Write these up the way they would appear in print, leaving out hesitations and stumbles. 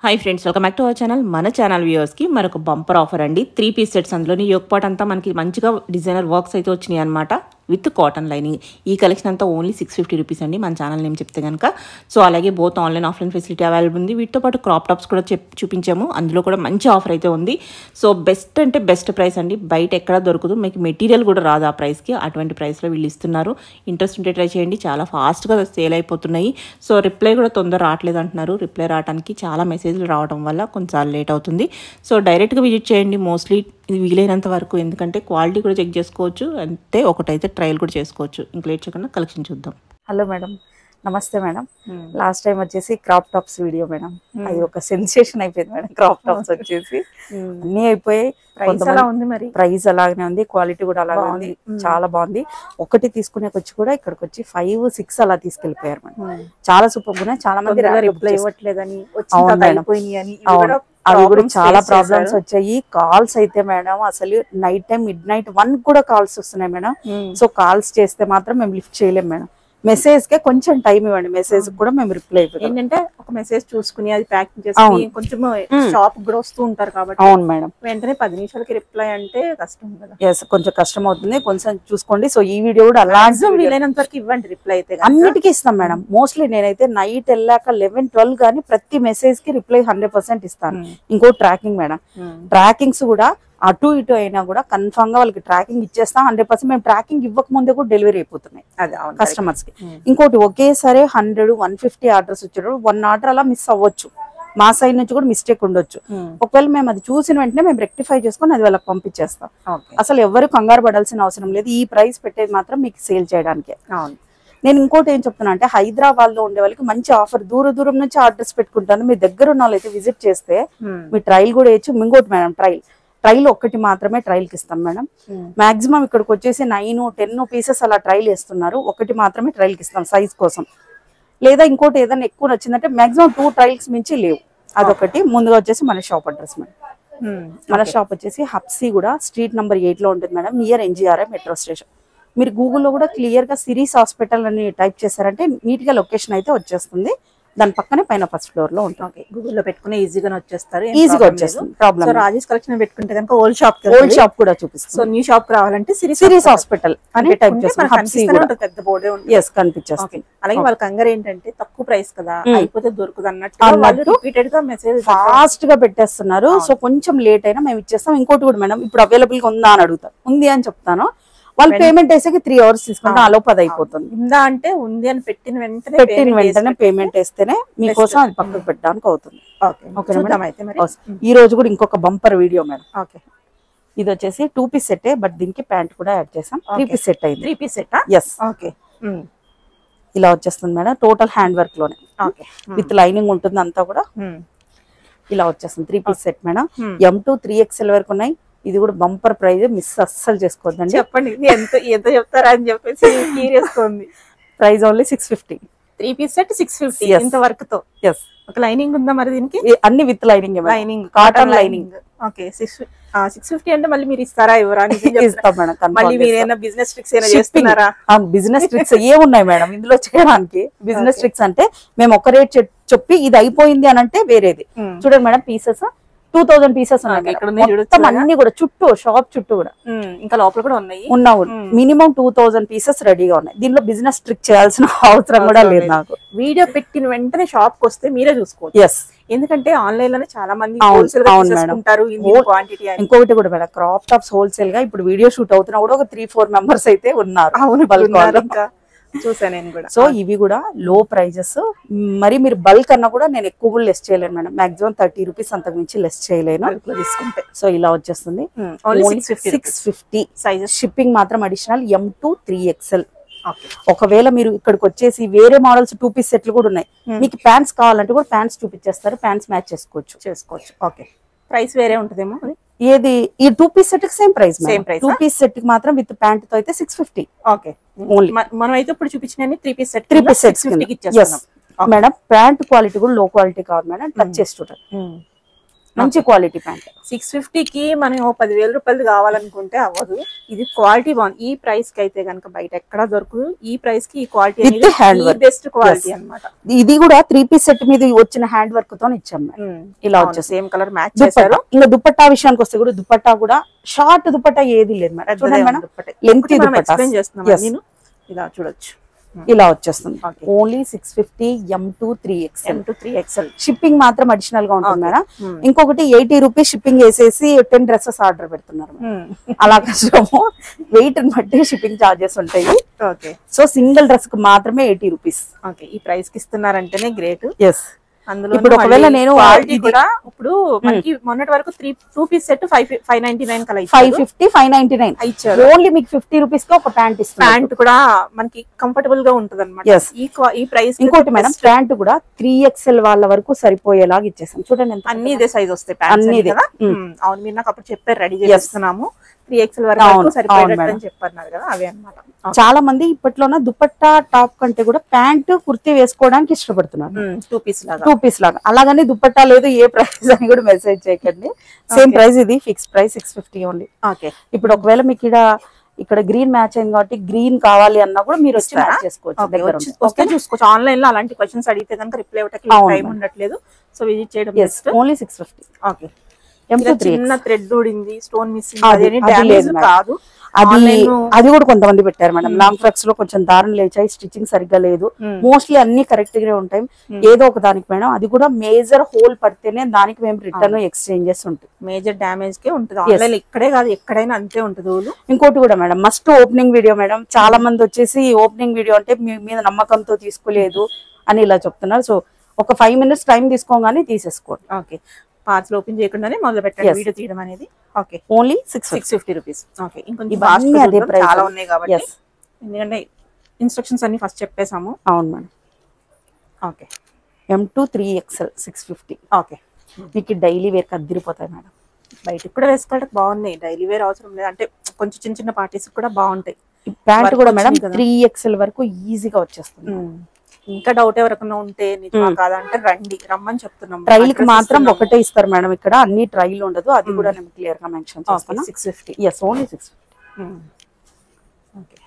Hi friends, welcome back to our channel. మన channel వ్యూవర్స్కి మరొక బంపర్ ఆఫర్ అండి. 3 పీస్ సెట్స్, అందులోని యోగ్ పాట్ అంతా మనకి మంచిగా డిజైనర్ వర్క్స్ అయితే వచ్చినాయి అనమాట, విత్ కాటన్ లైనింగ్. ఈ కలెక్షన్ అంతా ఓన్లీ 650 రూపీస్ అండి, మన ఛానల్ నేమ్ చెప్తే కనుక. సో అలాగే both online offline facility available ఉంది. వీటితో పాటు క్రాప్ టాప్స్ కూడా చూపించాము, అందులో కూడా మంచి ఆఫర్ అయితే ఉంది. సో బెస్ట్ అంటే బెస్ట్ ప్రైస్ అండి, బయట ఎక్కడ దొరకదు. మీకు మెటీరియల్ కూడా రాదు ఆ ప్రైస్కి, అటువంటి ప్రైస్లో వీళ్ళు ఇస్తున్నారు. ఇంట్రెస్ట్ ఉంటే ట్రై చేయండి, చాలా ఫాస్ట్గా సేల్ అయిపోతున్నాయి. సో రిప్లై కూడా తొందర రావట్లేదు అంటున్నారు. రిప్లై రావడానికి చాలా మెసేజ్లు రావడం వల్ల కొంచెం లేట్ అవుతుంది. సో డైరెక్ట్గా విజిట్ చేయండి మోస్ట్లీ, ఇది వీలైనంత వరకు. ఎందుకంటే క్వాలిటీ కూడా చెక్ చేసుకోవచ్చు, అంటే ఒకటైతే ట్రయల్ కూడా చేసుకోవచ్చు. ఇంక లేట్ చేయకుండా కలెక్షన్ చూద్దాం. హలో మేడం, నమస్తే మేడం. లాస్ట్ టైం వచ్చేసి క్రాప్ టాప్స్ వీడియో మేడం, అది ఒక సెన్సేషన్ అయిపోయింది మేడం. క్రాప్ టాప్స్ వచ్చేసి అన్ని అయిపోయాయి. ప్రైస్ అలాగనే ఉంది, క్వాలిటీ కూడా అలాగే ఉంది, చాలా బాగుంది. ఒకటి తీసుకునేకొచ్చి కూడా ఇక్కడికి వచ్చి 5, 6 అలా తీసుకెళ్లిపోయారు మేడం. చాలా సూపర్ గా, చాలా మంది రిప్లై ఇవ్వట్లేదని, అవి కూడా చాలా ప్రాబ్లమ్స్ వచ్చాయి. కాల్స్ అయితే మేడం అసలు నైట్ టైం మిడ్-నైట్ 1 కూడా కాల్స్ వస్తున్నాయి మేడం. సో కాల్స్ చేస్తే మాత్రం మేము లిఫ్ట్ చేయలేం మేడం. మెసేజ్ కే కొంచెం టైం ఇవ్వండి, మెసేజ్ కూడా మేము రిప్లై ఇవ్వం. ఏంటంటే ఒక మెసేజ్ చూసుకుని అది ప్యాకింగ్ చేసుకుని కొంచెం షాప్ కూడా వస్తూ ఉంటారు కాబట్టి. అవును మేడం, వెంటనే 10 నిమిషాలకి రిప్లై అంటే కష్టం కదా. ఎస్, కొంచెం కష్టం అవుతుంది, కొంచెం చూసుకోండి. సో ఈ వీడియో కూడా అలాంటి వీలైనంత వరకు ఇవ్వండి రిప్లై అయితే. అన్నిటికీ ఇస్తాం మేడం. మోస్ట్లీ నేనైతే నైట్ వెళ్ళాక 11, 12 కానీ ప్రతి మెసేజ్ కి రిప్లై 100% ఇస్తాను. ఇంకో ట్రాకింగ్ మేడం, ట్రాకింగ్స్ కూడా అటు ఇటు అయినా కూడా కన్ఫర్మ్ గా వాళ్ళకి ట్రాకింగ్ ఇచ్చేస్తాం 100%. మేము ట్రాకింగ్ ఇవ్వక ముందే కూడా డెలివరీ అయిపోతున్నాయి కస్టమర్స్ కి. ఇంకోటి ఒకేసారి 100, 150 ఆర్డర్స్ వచ్చారు. 1 ఆర్డర్ అలా మిస్ అవ్వచ్చు, మా సైడ్ నుంచి కూడా మిస్టేక్ ఉండొచ్చు. ఒకవేళ మేము అది చూసిన వెంటనే మేము రెక్టిఫై చేసుకుని అది వాళ్ళకి పంపించేస్తాం. అసలు ఎవరు కంగారు పడాల్సిన అవసరం లేదు. ఈ ప్రైస్ పెట్టేది మాత్రం మీకు సేల్ చేయడానికే. నేను ఇంకోటి ఏం చెప్తున్నా అంటే, హైదరాబాద్ లో ఉండే వాళ్ళకి మంచి ఆఫర్. దూరం నుంచి ఆర్డర్స్ పెట్టుకుంటాను, మీ దగ్గర ఉన్న వాళ్ళైతే విజిట్ చేస్తే మీ ట్రయల్ కూడా వేయచ్చు. ఇంకోటి మేడం, ట్రైల్ ఒక్కటి మాత్రమే ట్రైల్ కి ఇస్తాం మేడం. మాక్సిమం ఇక్కడికి వచ్చేసి 9, 10 పీసెస్ అలా ట్రైల్ వేస్తున్నారు. ఒకటి మాత్రమే ట్రైల్ కి ఇస్తాం సైజ్ కోసం. లేదా ఇంకోటి ఏదైనా ఎక్కువ నచ్చిందంటే మాక్సిమం 2 ట్రైల్స్ మించి లేవు. అదొకటి. ముందుగా వచ్చేసి మన షాప్ అడ్రస్ మేడం. మన షాప్ వచ్చేసి హబ్సీ కూడా స్ట్రీట్ నెంబర్ 8 లో ఉంటుంది madam, near NGRI metro station. మీరు గూగుల్లో కూడా క్లియర్ గా సిరీస్ హాస్పిటల్ అని టైప్ చేశారంటే నీట్ గా లొకేషన్ అయితే వచ్చేస్తుంది. దాని పక్కనే పైన ఫస్ట్ ఫ్లోర్ లో ఉంటుంది. గూగుల్లో పెట్టుకుని ఈజీగా వచ్చేస్తారు, ఈజీగా వచ్చేస్తుంది. ప్రాబ్లం. రాజేష్ కలెక్షన్ పెట్టుకుంటే కనుక ఓల్డ్ షాప్ కూడా చూపిస్తుంది. సో న్యూ షాప్ రావాలంటే సిరీస్ హాస్పిటల్ అని టైప్ చేస్తాం. పెద్ద బోర్డే ఉంటుంది. ఎస్, కనిపించేస్తుంది. అలాగే వాళ్ళ కంగారు ఏంటంటే తక్కువ ప్రైస్ కదా, అయిపోతే దొరకదు అన్నట్టు రిపీటెడ్ గా మెసేజ్ ఫాస్ట్ గా పెట్టేస్తున్నారు. సో కొంచెం లేట్ అయినా మేము ఇచ్చేస్తాం. ఇంకోటి కూడా మేడం, ఇప్పుడు అవైలబుల్ గా ఉందా అని అడుగుతారు. ఉంది అని చెప్తాను. వాళ్ళు పేమెంట్ వేసాక 3 hours తీసుకుంటాం, అలో 10 అయిపోతుంది. ఉందా అంటే ఉంది అని పెట్టిన వెంటనే పేమెంట్ వేస్తేనే మీకోసం అది పక్కకు పెట్టడానికి అవుతుంది. ఈ రోజు కూడా ఇంకొక బంపర్ వీడియో మేడం. ఇది వచ్చేసి 2 పీస్ సెట్, బట్ దీనికి ప్యాంట్ కూడా యాడ్ చేసాం. 3 పీస్ సెట్ అయింది. 3 పీస్ సెట్. ఎస్, ఇలా వచ్చేస్తుంది మేడం. టోటల్ హ్యాండ్ వర్క్ లోనే విత్ లైనింగ్ ఉంటుంది అంతా కూడా. ఇలా వచ్చేస్తుంది 3 piece set madam. M2 3XL వరకు ఉన్నాయి. ఇది కూడా బంపర్ ప్రైజ్, మిస్ అస్సలు చేసుకోవద్దండి. చెప్పండి ఎంత చెప్తారా అని చెప్పేసి క్యూరియస్ ఉంది. Price only 650. 3 పీస్ సెట్ 650 ఇంత వర్క్ తో. ఎస్. ఒక లైనింగ్ ఉందా మరి దీనికి? అన్ని with lining, cotton lining. Okay, 650 అంటే మళ్ళీ మీరు ఇస్తారా ఎవరా? ఇస్తాం మేడం. మళ్ళీ మీరేనా బిజినెస్ ట్రిక్స్ ఏమైనా చేస్తున్నారా? బిజినెస్ ట్రిక్స్ ఏమున్నాయి మేడం ఇందులో చేయడానికి? బిజినెస్ ట్రిక్స్ అంటే మేము ఒక రేట్ చెప్పి ఇది అయిపోయింది అని అంటే వేరేది. చూడండి మేడం, పీసెస్ 2000 పీసెస్ ఉన్నాయి. అన్ని కూడా చుట్టూ, షాప్ చుట్టూ కూడా, ఇంకా లోపల కూడా ఉన్నాయి. మినిమం 2000 పీసెస్ రెడీగా ఉన్నాయి. దీనిలో బిజినెస్ ట్రిక్ చేయాల్సిన అవసరం కూడా లేదు నాకు. వీడియో పెట్టిన వెంటనే షాప్ కి వస్తే మీరే చూసుకోవచ్చు. ఎస్, ఎందుకంటే ఆన్లైన్ లోనే చాలా మంది ఇంకొకటి కూడా మేడం, క్రాప్ టాప్స్ హోల్సేల్ గా ఇప్పుడు వీడియో షూట్ అవుతున్నా కూడా ఒక 3-4 మెంబర్స్ అయితే ఉన్నారు. చూసాను నేను కూడా. సో ఇవి కూడా లో ప్రైజెస్. మరి మీరు బల్క్ అన్నా కూడా నేను ఎక్కువ కూడా లెస్ చేయలేను మేడం. మాక్సిమం 30 రూపీస్ అంతకు మించి లెస్ చేయలేను తీసుకుంటే. సో ఇలా వచ్చేస్తుంది 650 సైజెస్. షిప్పింగ్ మాత్రం అడిషనల్ M2 3XL. ఒకవేళ మీరు ఇక్కడికి వచ్చేసి వేరే మోడల్స్ 2 పీస్ సెట్లు కూడా ఉన్నాయి, మీకు ప్యాంట్స్ కావాలంటే కూడా ప్యాంట్స్ చూపించేస్తారు, ప్యాంట్స్ మ్యాచ్ చేసుకోవచ్చు. ఓకే, ప్రైస్ వేరే ఉంటదేమో. ఏది ఈ 2 పీస్ సెట్ కి సేమ్ ప్రైస్. 2 పీస్ సెట్ కి మాత్రం విత్ ప్యాంట్ తో అయితే 650. ఓకే, ఓన్లీ మనం అయితే ఇప్పుడు చూపించిన 3 piece set 3 piece sets madam. Pant quality కూడా లో క్వాలిటీ కాదు మేడం, టచ్ చేసి చూడండి. మంచి క్వాలిటీ ప్యాంట్. 650కి మనం 10,000 రూపాయలు కావాలనుకుంటే అవ్వదు. ఇది క్వాలిటీ బాగుంది. ఈ ప్రైస్ కి అయితే కనుక బయట ఎక్కడ దొరకదు. ఈ ప్రైస్ కి ఈ క్వాలిటీ అనేది బెస్ట్ క్వాలిటీ అన్నమాట. ఇది కూడా 3 పీస్ సెట్ మీద వచ్చిన హ్యాండ్ వర్క్ తో ఇచ్చాం. ఇలా వచ్చేసి సేమ్ కలర్ మ్యాచ్ చేశారు. ఇంకా దుపట్టా విషయానికి వస్తే కూడా దుపట్టా కూడా షార్ట్ దుపట్టా ఏది లేదు మేడం. చూడండి మేడం, లెంత్ ఎక్స్ప్లెయిన్ చేస్తున్నాం. నేను ఇలా చూడొచ్చు, ఇలా వచ్చేస్తుంది. Only 650 M2 3XL. షిప్పింగ్ మాత్రం అడిషనల్ గా ఉంటుంది మేడం. ఇంకొకటి 80 రూపీస్ షిప్పింగ్ వేసేసి 10 డ్రెస్సెస్ ఆర్డర్ పెడుతున్నారు. అలా కష్టము, వెయిట్ బట్టి షిప్పింగ్ చార్జెస్ ఉంటాయి. సో సింగిల్ డ్రెస్ కు మాత్రమే 80 రూపీస్. ఈ ప్రైస్ కి ఇస్తున్నారంటేనే గ్రేట్. ఎస్. ఇప్పుడు ఒకవేళ నేను కూడా ఇప్పుడు మనకి మొన్నటి వరకు 2 పీస్ సెట్ 599 కల 550 599 ఇచ్చారు. ఓన్లీ మీకు 50 రూపీస్ కి ఒక ప్యాంట్ ఇస్తారు. ప్యాంట్ కూడా మనకి కంఫర్టబుల్ గా ఉంటది అన్నమాట. ఈ ప్రైస్. ఇంకోటి మేడం, ప్యాంట్ కూడా 3XL వాళ్ళ వరకు సరిపోయేలాగా ఇచ్చేసాం. చూడండి, అన్ని ఇదే సైజ్ వస్తాయి అన్ని. అవును, మీరు నాకు అప్పుడు చెప్పారు, రెడీ చేస్తున్నాము 3XL వరకు సరిపోయేటట్టు చెప్పన్నారు కదా, అవే అన్నమాట. చాలా మంది ఇప్పట్లోన దుపట్టా టాప్ కంటే కూడా ప్యాంట్ కుర్తీ వేసుకోవడానికి ఇష్టపడుతున్నారు. 2 పీస్ లాగా. అలాగని దుపట్టా లేదు ఏ ప్రైస్ అని కూడా మెసేజ్ చేయకండి. సేమ్ ప్రైస్, ఇది ఫిక్స్ ప్రైస్ 650 ఓన్లీ. ఇప్పుడు ఒకవేళ మీకు ఇక్కడ గ్రీన్ మ్యాచ్ అయింది కాబట్టి గ్రీన్ కావాలి అన్నా కూడా మీరు వచ్చి మ్యాచ్ చేసుకోవచ్చు. చూసుకోవచ్చు. ఆన్లైన్ లో అలాంటి క్వశ్చన్స్ అడిగితే కనుక రిప్లై ఇవ్వడానికి టైం ఉండట్లేదు. సో విజిట్ చేయడం బెస్ట్. ఓన్లీ 650. ఓకే. చిన్న థ్రెడ్ ఊడింది, స్టోన్ మిస్సింగ్ డ్యామేజ్ కాదు. అది కూడా కొంతమంది పెట్టారు మేడం. లాంగ్ ఫ్రాక్స్ లో కొంచెం దారం లేచాయి, స్టిచ్చింగ్ సరిగ్గా లేదు. మోస్ట్లీ అన్ని కరెక్ట్ గానే ఉంటాయి. ఏదో ఒక దానికి మేడం, అది కూడా మేజర్ హోల్ పడితేనే దానికి మేము రిటర్న్ ఎక్స్చేంజెస్ ఉంటాయి. మేజర్ డ్యామేజ్ కే ఉంటుంది. ఆన్లైన్ ఇక్కడే కాదు, ఎక్కడైనా అంతే ఉంటుంది. ఇంకోటి కూడా madam, must opening video madam. చాలా మంది వచ్చేసి ఓపెనింగ్ వీడియో అంటే మీ మీద నమ్మకంతో తీసుకోలేదు అని ఇలా చెప్తున్నారు. సో ఒక 5 minutes టైం తీసుకోగానే తీసేసుకోండి. ఓకే. పార్సల్ ఓపెన్ చేయకుండానే మొదలు పెట్టండి వీడియో తీయడం అనేది. ఓకే. Only 650 rupees. ఓకే. ఇంకొంచెం అదే ప్రైస్ చాలా ఉన్నాయి కాబట్టి, ఎందుకంటే ఇన్స్ట్రక్షన్స్ అన్ని ఫస్ట్ చెప్పేసాము. అవును madam. Okay. M2 3XL 650. Okay. మీకు డైలీ వేర్ అదిరిపోతాయి మేడం. బయటకు కూడా వేసుకోవడానికి బాగున్నాయి. డైలీ వేర్ అవసరం లేదు, అంటే కొంచెం చిన్న చిన్న పార్టీస్ కూడా బాగుంటాయి. ప్యాంట్ కూడా మేడం 3XL వరకు ఈజీగా వచ్చేస్తుంది. ఇంకా డౌట్ ఎవరికైనా ఉంటే నిజమా కాదంటే రమ్మని చెప్తున్నాం. ట్రైల్ కి మాత్రం ఒకటే ఇస్తారు మేడం. ఇక్కడ అన్ని ట్రైల్ ఉండదు, అది కూడా నేను క్లియర్ గా మెన్షన్ చేస్తాను. 650. Yes, only 650. ఓకే.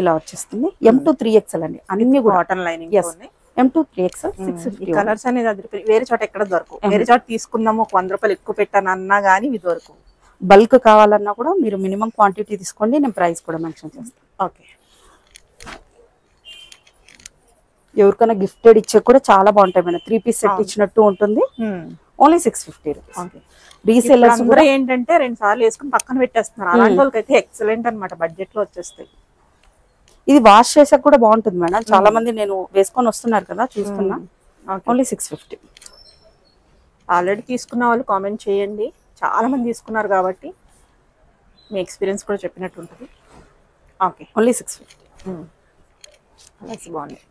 ఇలా వచ్చేస్తుంది. M2 3XL అండి, అన్ని కూడా cotton lining. M2 3XL 650. Colours అనేది అది వేరే చోట ఎక్కడ దొరకవు. వేరే చోట తీసుకుందాము, 100 రూపాయలు ఎక్కువ పెట్టాను అన్నా గానీ ఇవి దొరకవు. బల్క్ కావాలన్నా కూడా మీరు మినిమం క్వాంటిటీ తీసుకోండి, నేను ప్రైస్ కూడా మెన్షన్ చేస్తాను. ఓకే. ఎవరికైనా గిఫ్టెడ్ ఇచ్చే కూడా చాలా బాగుంటాయి మేడం. 3 పీస్ సెట్ ఇచ్చినట్టు ఉంటుంది. Only 650 rupees. రీసేలర్స్ కూడా ఏంటంటే 2 సార్లు వేసుకుని పక్కన పెట్టేస్తున్నారు. అలాంటి వాళ్ళకైతే ఎక్సలెంట్ అన్నమాట, బడ్జెట్ లో వచ్చేస్తాయి. ఇది వాష్ చేసాక కూడా బాగుంటుంది మేడం. చాలా మంది నేను వేసుకొని వస్తున్నారు కదా, చూస్తున్నా. ఓన్లీ 650. ఆల్రెడీ తీసుకున్న వాళ్ళు కామెంట్ చేయండి. చాలా మంది తీసుకున్నారు కాబట్టి మీ ఎక్స్పీరియన్స్ కూడా చెప్పినట్టు ఉంటుంది. ఓకే. ఓన్లీ 650. బాగుంది.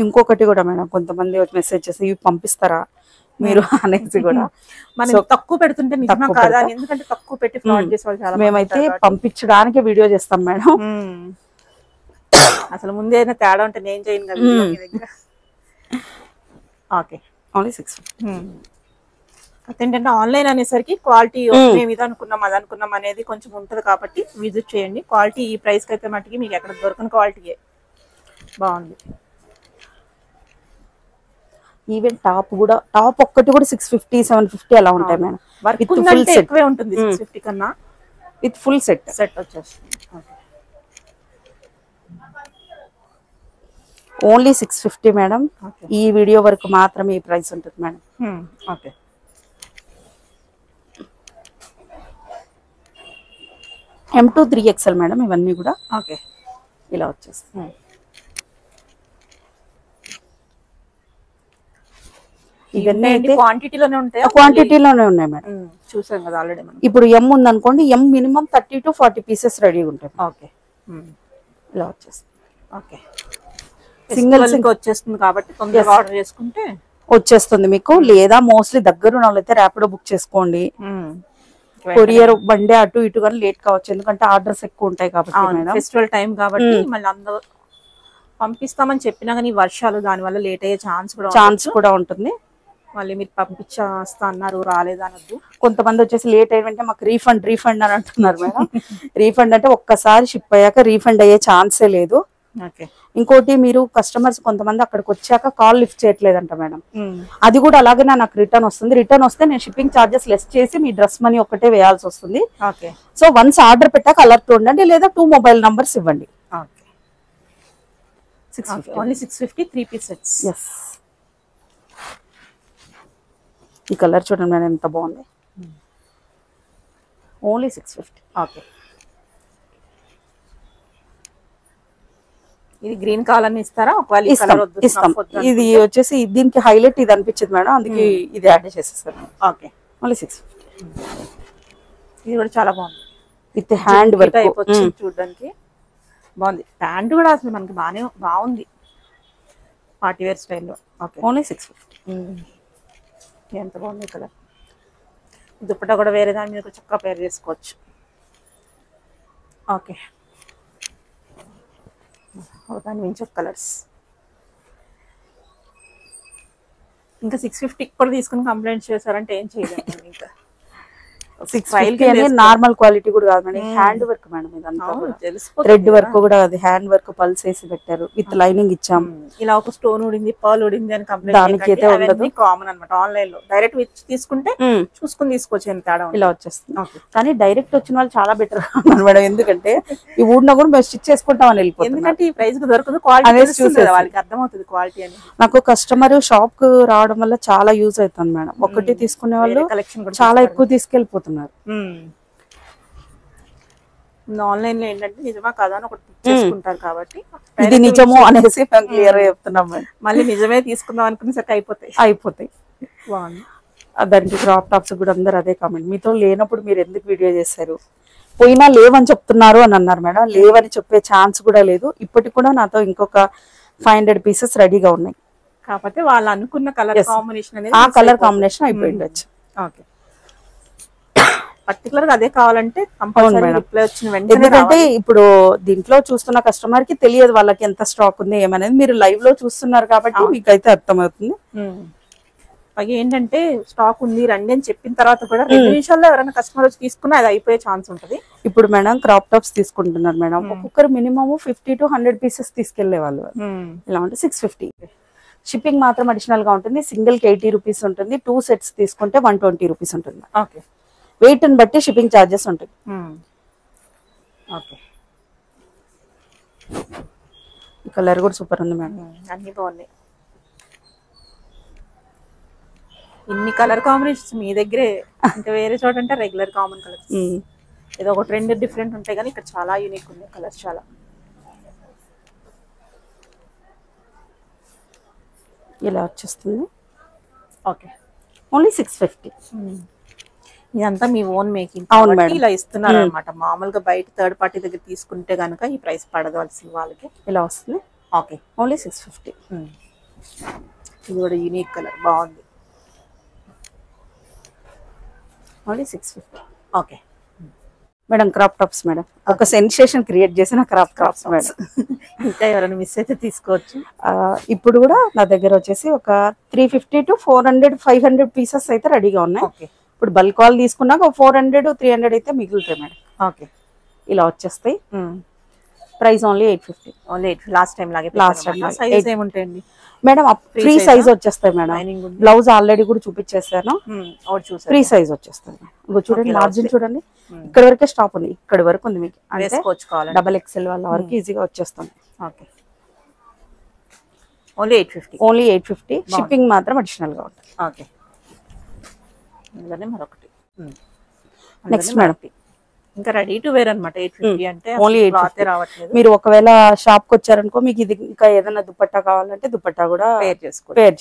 ఇంకొకటి కూడా మేడం, కొంతమంది మెసేజ్ చేసి ఇవి పంపిస్తారా మీరు అనేసి కూడా మనం తక్కువ పెడుతుంటే నిజమా కాదా, ఎందుకంటే తక్కువ పెట్టి ఫ్రాడ్ చేసే వాళ్ళు చాలా. మేమైతే పంపించడానికి వీడియో చేస్తాం మేడం. అసలు ముందే ఏదైనా తేడా ఉంటే నేను చేయను కదా మీ దగ్గర. ఓకే. ఓన్లీ 650. ఏంటంటే ఆన్లైన్ అనేసరికి క్వాలిటీ మేము ఇది అనుకున్నాం అది అనుకున్నాం అనేది కొంచెం ఉంటుంది కాబట్టి విజిట్ చేయండి. క్వాలిటీ ఈ ప్రైస్ కి అయితే మటుకి మీకు ఎక్కడ దొరకని క్వాలిటీయే. బాగుంది. ఈవెన్ టాప్ కూడా, టాప్ ఒక్కటి కూడా 650 750 అలా ఉంటాయి మేడం. విత్ ఫుల్ సెట్ ఎక్కువే ఉంటుంది 650 కన్నా. విత్ ఫుల్ సెట్ వచ్చేస్తుంది. Only 650 madam. ఈ వీడియో వరకు మాత్రమే ఈ ప్రైస్ ఉంటుంది madam. Okay. M2 3XL madam, ఇవన్నీ కూడా. ఓకే. ఇలా వచ్చేస్తుంది. ఇవన్నీ అయితే క్వాంటిటీలోనే ఉంటాయి. క్వాంటిటీలోనే ఉన్నాయి మేడం. చూసాం కదా ఆల్రెడీ. ఇప్పుడు M ఉంది అనుకోండి, M మినిమం 30 to 40 పీసెస్ రెడీగా ఉంటాయి. ఓకే. ఇలా వచ్చేస్తుంది. ఓకే. సింగిల్ వచ్చేస్తుంది కాబట్టి తొందరగా ఆర్డర్ చేసుకుంటే వచ్చేస్తుంది మీకు. లేదా మోస్ట్లీ దగ్గర ఉన్న వాళ్ళైతే ర్యాపిడో బుక్ చేసుకోండి. కొరియర్ బండి అటు ఇటు కానీ లేట్ కావచ్చు, ఎందుకంటే ఆర్డర్స్ ఎక్కువ ఉంటాయి కాబట్టి. ఫెస్టివల్ టైం కాబట్టి మళ్ళీ అందరూ పంపిస్తామని చెప్పినా కానీ వర్షాలు దాని వల్ల లేట్ అయ్యే ఛాన్స్ కూడా ఉంటుంది. మళ్ళీ మీరు పంపించేస్తా అన్నారు రాలేదు అనొద్దు. కొంతమంది వచ్చేసి లేట్ అయ్యంటే మాకు రీఫండ్ అని అంటున్నారు మేడం. రీఫండ్ అంటే ఒక్కసారి షిప్ అయ్యాక రీఫండ్ అయ్యే ఛాన్సే లేదు. ఇంకోటి మీరు కస్టమర్స్ కొంతమంది అక్కడికి వచ్చాక కాల్ లిఫ్ట్ చేయట్లేదంట మేడం. అది కూడా అలాగే నాకు రిటర్న్ వస్తుంది. రిటర్న్ వస్తే నేను షిప్పింగ్ ఛార్జెస్ లెస్ చేసి మీ డ్రెస్ మనీ ఒకటే వేయాల్సి వస్తుంది. సో వన్స్ ఆర్డర్ పెట్టాక అలర్ట్ ఉండండి, లేదా 2 మొబైల్ నంబర్స్ ఇవ్వండి. 650 3 పీస్ సెట్స్. ఈ కలర్ చూడండి మేడం ఎంత బాగుంది. ఓన్లీ 650. ఓకే, ఇది గ్రీన్ కలర్ ఇస్తారా? ఇస్తాం. ఇది వచ్చేసి దీనికి హైలైట్ ఇది అనిపించింది మేడం, అందుకే ఇది యాడ్ చేసేస్తాను. Okay, only 650. ఇది కూడా చాలా బాగుంది విత్ హ్యాండ్ వర్క్ చూడడానికి బాగుంది. ప్యాంట్ కూడా అసలు మనకి బాగుంది పార్టీ వేర్ స్టైల్లో. Okay, only 650. ఎంత బాగుంది కలర్. దుప్పట్టా కూడా వేరే దాని మీద చక్కగా పేర్ చేసుకోవచ్చు. ఓకే, దాని మించి కలర్స్. ఇంకా 650 కూడా తీసుకుని కంప్లైంట్ చేశారంటే ఏం చేయలేదు. ఇంకా 650 అనేది నార్మల్ క్వాలిటీ కూడా కాదు మేడం, హ్యాండ్ వర్క్ మేడం. ఇదంతా థ్రెడ్ వర్క్ కూడా అది హ్యాండ్ వర్క్ పల్స్ వేసి పెట్టారు, విత్ లైనింగ్ ఇచ్చాం. ఇలా ఒక స్టోన్ ఉడింది పర్ల్ ఉడింది అని కంప్లైంట్ దానికైతే ఉండదు. కామన్ అన్నమాట. ఆన్లైన్ లో డైరెక్ట్ తీసుకుంటే చూసుకుని తీసుకోవచ్చు, ఎంత తేడా ఇలా వచ్చేస్తుంది. కానీ డైరెక్ట్ వచ్చిన వాళ్ళు చాలా బెటర్ ఉన్నారు మేడం, ఎందుకంటే ఈ ఊడినా కూడా మేము స్టిచ్ చేసుకుంటామని వెళ్ళిపోతాం. ఎందుకంటే ఈ ప్రైస్ కు దొరకదు, క్వాలిటీ వాళ్ళకి అర్థమవుతుంది క్వాలిటీ అని. నాకు కస్టమర్ షాప్ కు రావడం వల్ల చాలా యూజ్ అవుతుంది మేడం. ఒకటి తీసుకునే వాళ్ళు చాలా ఎక్కువ తీసుకెళ్లిపోతున్నారు. ఆన్లైన్ లో ఏంటంటే నిజమా కాదా అని ఒకటి చేసుకుంటారు కాబట్టి ఇది నిజమో అనేసి క్లియర్ గా చెప్తున్నాం. మళ్ళీ నిజమే తీసుకుందాం అనుకునేసరికి అయిపోతాయి. బాగుంది. దానికి క్రాప్ టాప్స్ కూడా అందరు అదే కామెంట్, మీతో లేనప్పుడు మీరు ఎందుకు వీడియో చేశారు, పోయినా లేవని చెప్తున్నారు అని అన్నారు మేడం. లేవని చెప్పే ఛాన్స్ కూడా లేదు. ఇప్పటికి కూడా నాతో ఇంకొక 500 పీసెస్ రెడీగా ఉన్నాయి. కాకపోతే వాళ్ళు అనుకున్న కలర్ కాంబినేషన్ అనేది ఆ కలర్ కాంబినేషన్ అయిపోయి ఉండొచ్చు. ఓకే, పర్టికులర్ గా అదే కావాలంటే రిప్లై వచ్చిన వెంటనే. ఎందుకంటే ఇప్పుడు దీంట్లో చూస్తున్న కస్టమర్ కి తెలియదు వాళ్ళకి ఎంత స్టాక్ ఉంది ఏమనేది. మీరు లైవ్ లో చూస్తున్నారు కాబట్టి మీకు అయితే అర్థమవుతుంది. అలాగే ఏంటంటే స్టాక్ ఉంది రండి అని చెప్పిన తర్వాత కూడా 2 నిమిషాల్లో ఎవరైనా కస్టమర్ వచ్చి తీసుకున్నా అది అయిపోయే ఛాన్స్ ఉంటుంది. ఇప్పుడు మేడం క్రాప్ టాప్స్ తీసుకుంటున్నారు మేడం, ఒక్కొక్కరు మినిమం 50 to 100 పీసెస్ తీసుకెళ్లే వాళ్ళు. ఇలా ఉంటే 650. షిప్పింగ్ మాత్రం అడిషనల్ గా ఉంటుంది. సింగిల్ కి 80 రూపీస్ ఉంటుంది. 2 సెట్స్ తీసుకుంటే 120 రూపీస్ ఉంటుంది. ఓకే, వెయిట్ ని బట్టి షిప్పింగ్ ఛార్జెస్ ఉంటాయి. ఓకే, ఈ కలర్ కూడా సూపర్ ఉంది మేడం, అన్ని బాగున్నాయి. ఇన్ని కలర్ కాంబినేషన్స్ మీ దగ్గరే, ఇంకా వేరే చోట అంటే రెగ్యులర్ కామన్ కలర్స్, ఏదో ఒక ట్రెండ్ డిఫరెంట్ ఉంటాయి కానీ ఇక్కడ చాలా యూనిక్ ఉన్నాయి కలర్స్ చాలా. ఇలా వచ్చేస్తుంది. Okay, only 650. ఇదంతా మీ ఓన్ మేకింగ్. అవును మేడం, ఇలా ఇస్తున్నారు అనమాట. మామూలుగా బయట థర్డ్ పార్టీ దగ్గర తీసుకుంటే గనుక ఈ ప్రైస్ పడదవలసిన వాళ్ళకి ఇలా వస్తుంది. Okay, only 650. ఇది కూడా యూనిక్ కలర్ బాగుంది. Only 650. Okay madam, crop tops madam, ఒక సెన్సేషన్ క్రియేట్ చేసిన క్రాప్ టాప్స్ మేడం. ఇంకా ఎవరైనా మిస్ అయితే తీసుకోవచ్చు. ఇప్పుడు కూడా నా దగ్గర వచ్చేసి ఒక 350 to 400 500 పీసెస్ అయితే రెడీగా ఉన్నాయి. ఇప్పుడు బల్క్ వాళ్ళు తీసుకున్నాక 400 300 అయితే మిగులుతాయి మేడం. ఓకే, ఇలా వచ్చేస్తాయి. Price only 850. Only 850. Last time లాగే. లాస్ట్ టైం సైజ్ ఏముంటాయండి మేడం? ఫ్రీ సైజ్ వచ్చేస్తాయి మేడం. బ్లౌజ్ ఆల్రెడీ కూడా చూపించేసాను. ఫ్రీ సైజ్ వచ్చేస్తుంది. చూడండి, మార్జిన్ చూడండి, ఇక్కడ వరకే స్టాప్ ఉంది. ఇక్కడ వరకు ఉంది మీకు, అంటే డబల్ ఎక్స్ఎల్ వాళ్ళ వరకు ఈజీగా వచ్చేస్తుంది. Okay, only 850. ఓన్లీ 850. షిప్పింగ్ మాత్రం అడిషనల్ గా ఉంటుంది. ఓకే, మరొకటి నెక్స్ట్ మేడం, ఇంకా రెడీ టు వేర్ అన్నమాట. 850 అంటే ఓన్లీ 850 రావట్లేదు. మీరు ఒకవేళ షాప్ కి వచ్చారనుకో, మీకు ఇది ఇంకా ఏదైనా దుపట్టా కావాలంటే దుపట్టా కూడా పేర్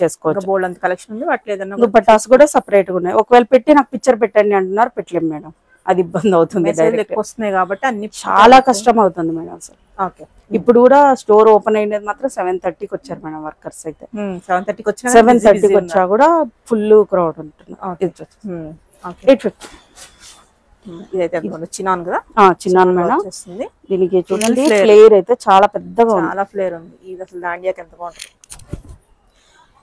చేసుకోవచ్చు. బోల్డ్ అంత కలెక్షన్ ఉంది. వాటి ఏదైనా దుపట్టాస్ కూడా సపరేట్ గా ఉన్నాయి. ఒకవేళ పెట్టి నాకు పిక్చర్ పెట్టండి అంటున్నారు, పెట్టలేము మేడం, అది ఇబ్బంది అవుతుంది. వస్తున్నాయి కాబట్టి అన్ని చాలా కష్టం అవుతుంది మేడం అసలు. ఓకే, ఇప్పుడు కూడా స్టోర్ ఓపెన్ అయినది మాత్రం 7:30కి వచ్చారు మేడం వర్కర్స్ అయితే. 7:30కి వచ్చినా 7:30కి వచ్చా కూడా ఫుల్ క్రౌడ్ ఉంటుంది. 850. ఇదైతే ఎంత బాగుంది, చిన్నాను కదా, చిన్నాను మేడం. వచ్చేస్తుంది. దీనికి చూడండి ఫ్లేర్ అయితే చాలా పెద్దగా ఉంది, చాలా ఫ్లేర్ ఉంది. ఇది అసలు దాండియాకి ఎంత బాగుంటుంది.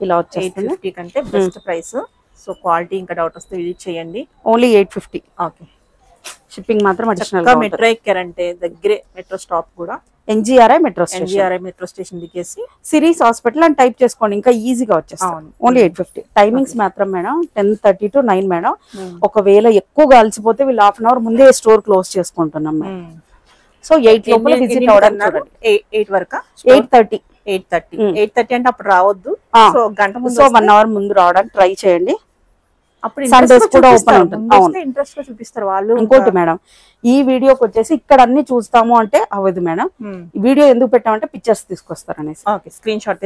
ఇలా వచ్చేస్తుంది. 850 కంటే బెస్ట్ ప్రైస్. సో క్వాలిటీ ఇంకా డౌట్ వస్తే విజిట్ చేయండి. ఓన్లీ 850. ఓకే. షిప్పింగ్ మాత్రం అడిషనల్. మెట్రో ఎక్కారంటే దగ్గరే మెట్రో స్టాప్ కూడా, NGRI metro station. NGRI metro station దిగేసి సిరీస్ హాస్పిటల్ అని టైప్ చేసుకోండి, ఇంకా ఈజీగా వచ్చేస్తుంది. ఓన్లీ 850. టైమింగ్స్ మాత్రం మేడం 10:30 to 9 మేడం. ఒకవేళ ఎక్కువగా అలసిపోతే వీళ్ళు 1/2 hour ముందే స్టోర్ క్లోజ్ చేసుకుంటున్నాం మేడం. సో 8 లోపల విజిట్ అవ్వడానికి 8 వరకు 8:30. 8:30 అంటే అప్పుడు రావద్దు. సో గంట ముందు, సో 1 hour ముందు రావడానికి ట్రై చేయండి. అప్పుడు సండేస్ కూడా ఓపెన్ ఉంటుంది. అవును, ఇంట్రెస్ట్ గా చూపిస్తారు వాళ్ళు. ఇంకోటి మేడం, ఈ వీడియోకి వచ్చేసి ఇక్కడ అన్ని చూస్తాము అంటే అవ్వదు మేడం. ఈ వీడియో ఎందుకు పెట్టామంటే పిక్చర్స్ తీసుకొస్తారు అనేసి. Screen shot.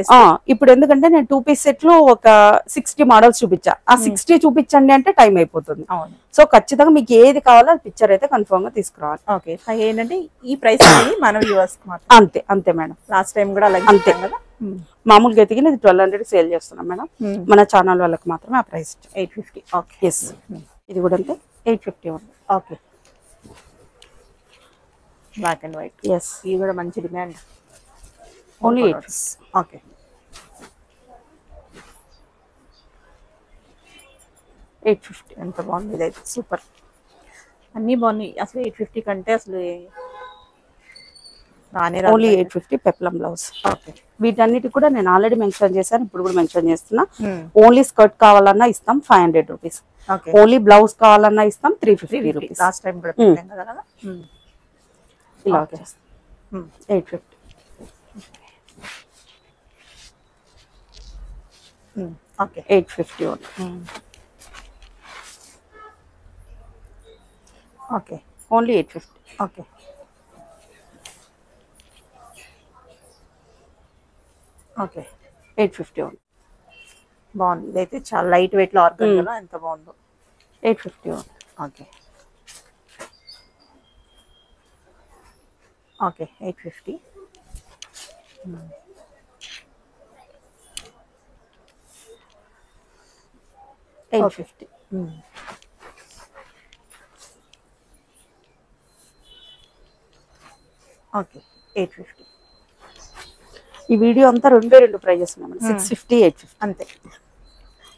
ఇప్పుడు ఎందుకంటే నేను 2 piece సెట్ లో ఒక 60 మోడల్స్ చూపించా. ఆ 60 చూపించండి అంటే టైం అయిపోతుంది. సో ఖచ్చితంగా మీకు ఏది కావాలో పిక్చర్ అయితే కన్ఫర్మ్ గా తీసుకురావాలి. ఓకే. ఏంటంటే ఈ ప్రైస్ మన వ్యూవర్స్ అంతే అంతే మేడం. లాస్ట్ టైం కూడా అలాగే అంతే కదా. మామూలుగా అయితే ఇది 1200 సేల్ చేస్తున్నాం మేడం. మన ఛానల్ వాళ్ళకి మాత్రమే ఆ ప్రైస్ 850. ఓకే. ఎస్, ఇది కూడా అంతే 850 ఉంది. Okay. Black and white. Yes, ఇది కూడా మంచి డిమాండ్. ఓన్లీ 850. ఓకే. 850. ఎంత బాగుంది ఇదైతే, సూపర్. అన్నీ బాగున్నాయి అసలు. 850 కంటే అసలు ఓన్లీ 850 పెప్లం బ్లౌజ్. ఓకే. వీటన్నిటి కూడా నేను ఆల్రెడీ మెన్షన్ చేశాను, ఇప్పుడు కూడా మెన్షన్ చేస్తున్నా. ఓన్లీ స్కర్ట్ కావాలన్నా ఇస్తాం 500 రూపీస్. ఓన్లీ బ్లౌజ్ కావాలన్నా ఇస్తాం 350 రూపీస్. లాస్ట్ టైం కూడా పెట్టాం కదా. ఇలా వచ్చేస్తాం 850. Okay. 850 okay. Only 850. Okay. Okay. 850 బాగుంది. ఇదైతే చాలా లైట్ వెయిట్ లో ఆర్గన్ కదా, ఎంత బాగుందో. 850. ఓకే. ఓకే. 850. 850. ఓకే. 850. ఈ వీడియో అంతా రెండు ప్రైజెస్ ఉన్నాయి 650, 850 అంతే.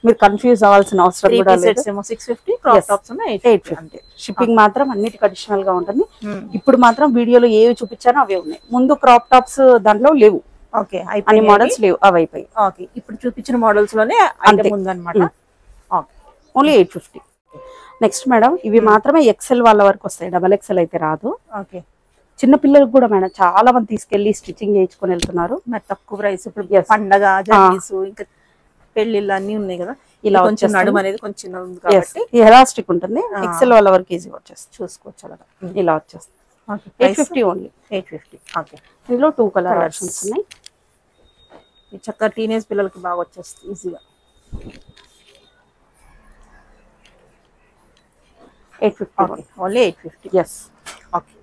మీరు కన్ఫ్యూజ్ అవ్వాల్సిన అవసరం కూడా లేదు. 650, క్రాప్ టాప్స్ 850. షిప్పింగ్ మాత్రం అన్నిటికి అడిషనల్ గా ఉంటుంది. ఇప్పుడు మాత్రం వీడియోలో ఏవి చూపించానో అవే ఉన్నాయి. ముందు క్రాప్ టాప్స్ దాంట్లో లేవు. ఓకే. అన్ని మోడల్స్ లేవు, అవి అయిపోయి. ఓకే. ఇప్పుడు చూపించిన మోడల్స్ లోనే ఉందన్నమాట. ఓకే. ఓన్లీ 850. నెక్స్ట్ మేడం, ఇవి మాత్రమే ఎక్సెల్ వాళ్ళ వరకు వస్తాయి, XXL అయితే రాదు. ఓకే. చిన్న పిల్లలకు కూడా మేడం చాలా మంది తీసుకెళ్లి స్టిచ్చింగ్ చేయించుకొని వెళ్తున్నారు. మరి తక్కువ ప్రైస్. ఇప్పుడు పండగ, జర్నీస్, ఇంకా పెళ్లిళ్ళు అన్ని ఉన్నాయి కదా. ఇలా కొంచెం నడుము అనేది కొంచెం ఉంది కాబట్టి ఎలాస్టిక్ ఉంటుంది. XXL వాళ్ళ వరకు ఈజీగా వచ్చేస్తుంది, చూసుకోవచ్చు. అలాగా ఇలా వచ్చేస్తుంది. 850 ఓన్లీ. 850. ఓకే. ఇందులో 2 కలర్ వర్షన్స్ ఉన్నాయి. చక్కగా టీనేజ్ పిల్లలకి బాగా వచ్చేస్తుంది ఈజీగా. 850 ఓన్లీ 850. ఎస్. ఓకే.